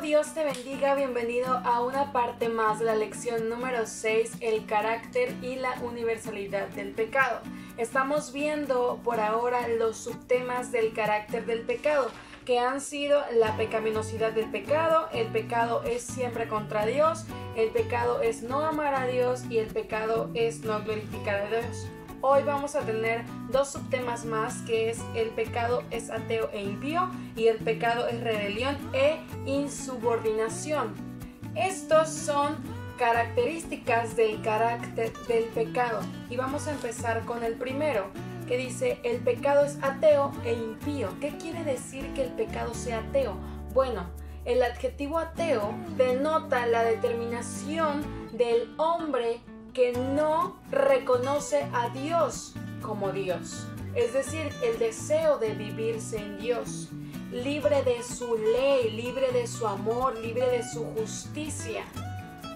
Dios te bendiga, bienvenido a una parte más de la lección número 6, el carácter y la universalidad del pecado. Estamos viendo por ahora los subtemas del carácter del pecado, que han sido la pecaminosidad del pecado, el pecado es siempre contra Dios, el pecado es no amar a Dios y el pecado es no glorificar a Dios. Hoy vamos a tener dos subtemas más, que es el pecado es ateo e impío y el pecado es rebelión e insubordinación. Estos son características del carácter del pecado y vamos a empezar con el primero, que dice el pecado es ateo e impío. ¿Qué quiere decir que el pecado sea ateo? Bueno, el adjetivo ateo denota la determinación del hombre que no reconoce a Dios como Dios, es decir, el deseo de vivir sin Dios, libre de su ley, libre de su amor, libre de su justicia.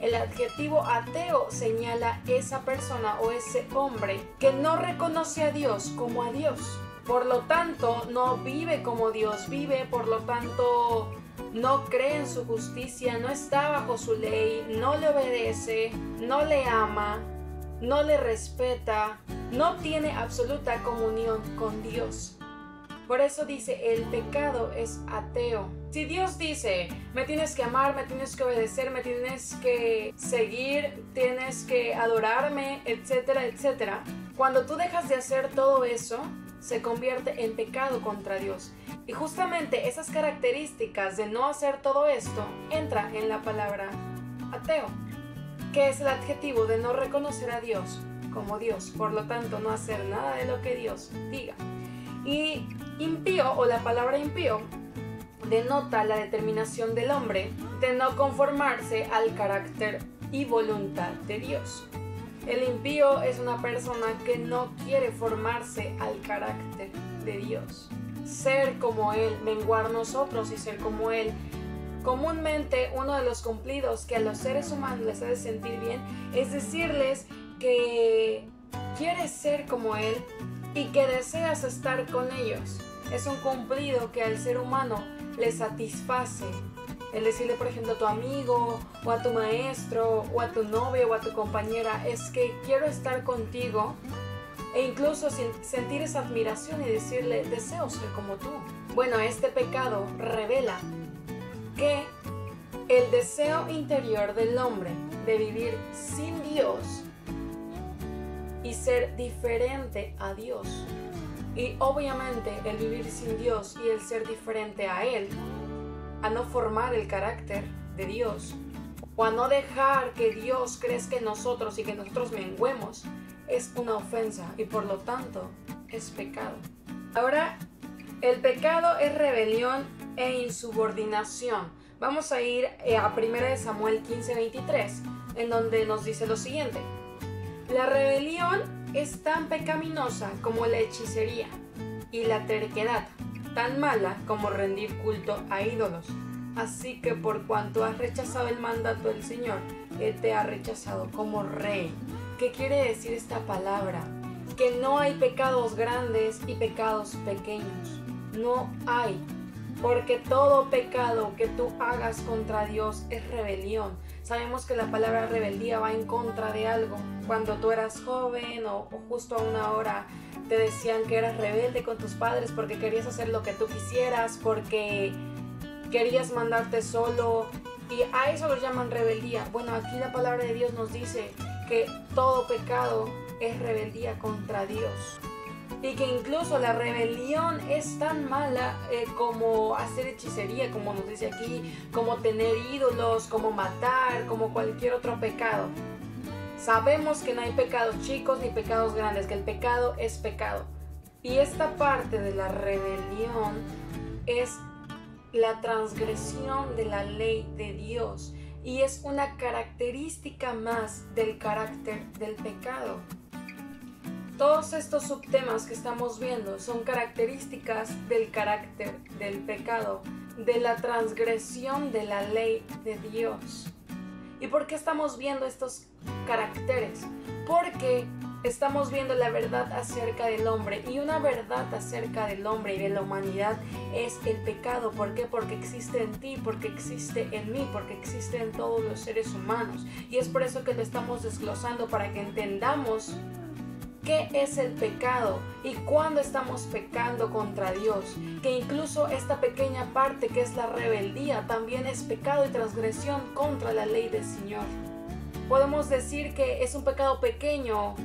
El adjetivo ateo señala esa persona o ese hombre que no reconoce a Dios como a Dios, por lo tanto no vive como Dios vive, por lo tanto no cree en su justicia, no está bajo su ley, no le obedece, no le ama, no le respeta, no tiene absoluta comunión con Dios. Por eso dice, el pecado es ateo. Si Dios dice, me tienes que amar, me tienes que obedecer, me tienes que seguir, tienes que adorarme, etcétera, etcétera, cuando tú dejas de hacer todo eso, se convierte en pecado contra Dios. Y justamente esas características de no hacer todo esto entra en la palabra ateo, que es el adjetivo de no reconocer a Dios como Dios, por lo tanto no hacer nada de lo que Dios diga. Y impío, o la palabra impío, denota la determinación del hombre de no conformarse al carácter y voluntad de Dios. El impío es una persona que no quiere formarse al carácter de Dios, ser como Él, menguar nosotros y ser como Él. Comúnmente uno de los cumplidos que a los seres humanos les hace sentir bien es decirles que quieres ser como Él y que deseas estar con ellos. Es un cumplido que al ser humano le satisface. El decirle, por ejemplo, a tu amigo o a tu maestro o a tu novio o a tu compañera, es que quiero estar contigo, e incluso sentir esa admiración y decirle, deseo ser como tú. Bueno, este pecado revela que el deseo interior del hombre de vivir sin Dios y ser diferente a Dios, y obviamente el vivir sin Dios y el ser diferente a Él, a no formar el carácter de Dios o a no dejar que Dios crezca en nosotros y que nosotros menguemos, es una ofensa y por lo tanto es pecado. Ahora, el pecado es rebelión e insubordinación. Vamos a ir a 1 Samuel 15:23, en donde nos dice lo siguiente: la rebelión es tan pecaminosa como la hechicería y la terquedad, tan mala como rendir culto a ídolos. Así que por cuanto has rechazado el mandato del Señor, Él te ha rechazado como rey. ¿Qué quiere decir esta palabra? Que no hay pecados grandes y pecados pequeños. No hay. Porque todo pecado que tú hagas contra Dios es rebelión. Sabemos que la palabra rebeldía va en contra de algo. Cuando tú eras joven o justo a una hora te decían que eras rebelde con tus padres porque querías hacer lo que tú quisieras, porque querías mandarte solo, y a eso lo llaman rebeldía. Bueno, aquí la palabra de Dios nos dice que todo pecado es rebeldía contra Dios. Y que incluso la rebelión es tan mala como hacer hechicería, como nos dice aquí, como tener ídolos, como matar, como cualquier otro pecado. Sabemos que no hay pecados chicos ni pecados grandes, que el pecado es pecado. Y esta parte de la rebelión es la transgresión de la ley de Dios y es una característica más del carácter del pecado. Todos estos subtemas que estamos viendo son características del carácter del pecado, de la transgresión de la ley de Dios. ¿Y por qué estamos viendo estos caracteres? Porque estamos viendo la verdad acerca del hombre, y una verdad acerca del hombre y de la humanidad es el pecado. ¿Por qué? Porque existe en ti, porque existe en mí, porque existe en todos los seres humanos, y es por eso que lo estamos desglosando, para que entendamos qué es el pecado y cuándo estamos pecando contra Dios, que incluso esta pequeña parte que es la rebeldía también es pecado y transgresión contra la ley del Señor. Podemos decir que es un pecado pequeño,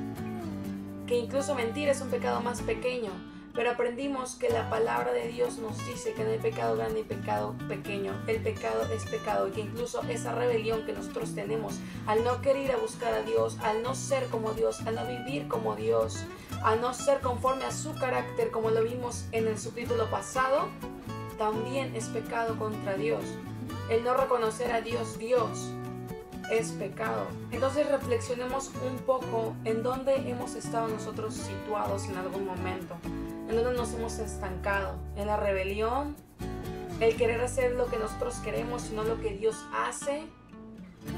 que incluso mentir es un pecado más pequeño, pero aprendimos que la palabra de Dios nos dice que no hay pecado grande y pecado pequeño. El pecado es pecado, y que incluso esa rebelión que nosotros tenemos al no querer ir a buscar a Dios, al no ser como Dios, al no vivir como Dios, al no ser conforme a su carácter, como lo vimos en el subtítulo pasado, también es pecado contra Dios. El no reconocer a Dios es pecado. Entonces reflexionemos un poco en dónde hemos estado nosotros situados en algún momento, en dónde nos hemos estancado, en la rebelión, el querer hacer lo que nosotros queremos, sino lo que Dios hace,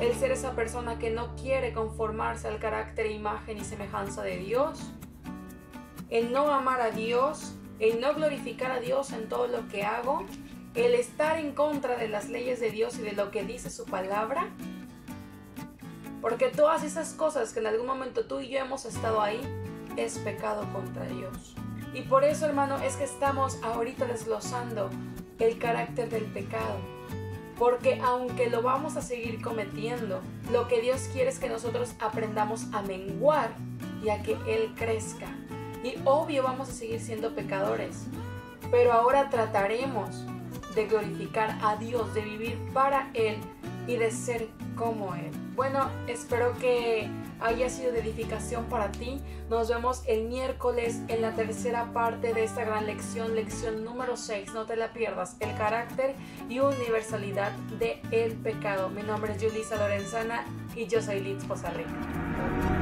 el ser esa persona que no quiere conformarse al carácter, imagen y semejanza de Dios, el no amar a Dios, el no glorificar a Dios en todo lo que hago, el estar en contra de las leyes de Dios y de lo que dice su palabra. Porque todas esas cosas que en algún momento tú y yo hemos estado ahí, es pecado contra Dios. Y por eso, hermano, es que estamos ahorita desglosando el carácter del pecado. Porque aunque lo vamos a seguir cometiendo, lo que Dios quiere es que nosotros aprendamos a menguar y a que Él crezca. Y obvio vamos a seguir siendo pecadores, pero ahora trataremos de glorificar a Dios, de vivir para Él y de ser como Él. Bueno, espero que haya sido de edificación para ti. Nos vemos el miércoles en la tercera parte de esta gran lección, lección número 6. No te la pierdas, el carácter y universalidad del pecado. Mi nombre es Yulisa Lorenzana y yo soy Liz Poza Rica.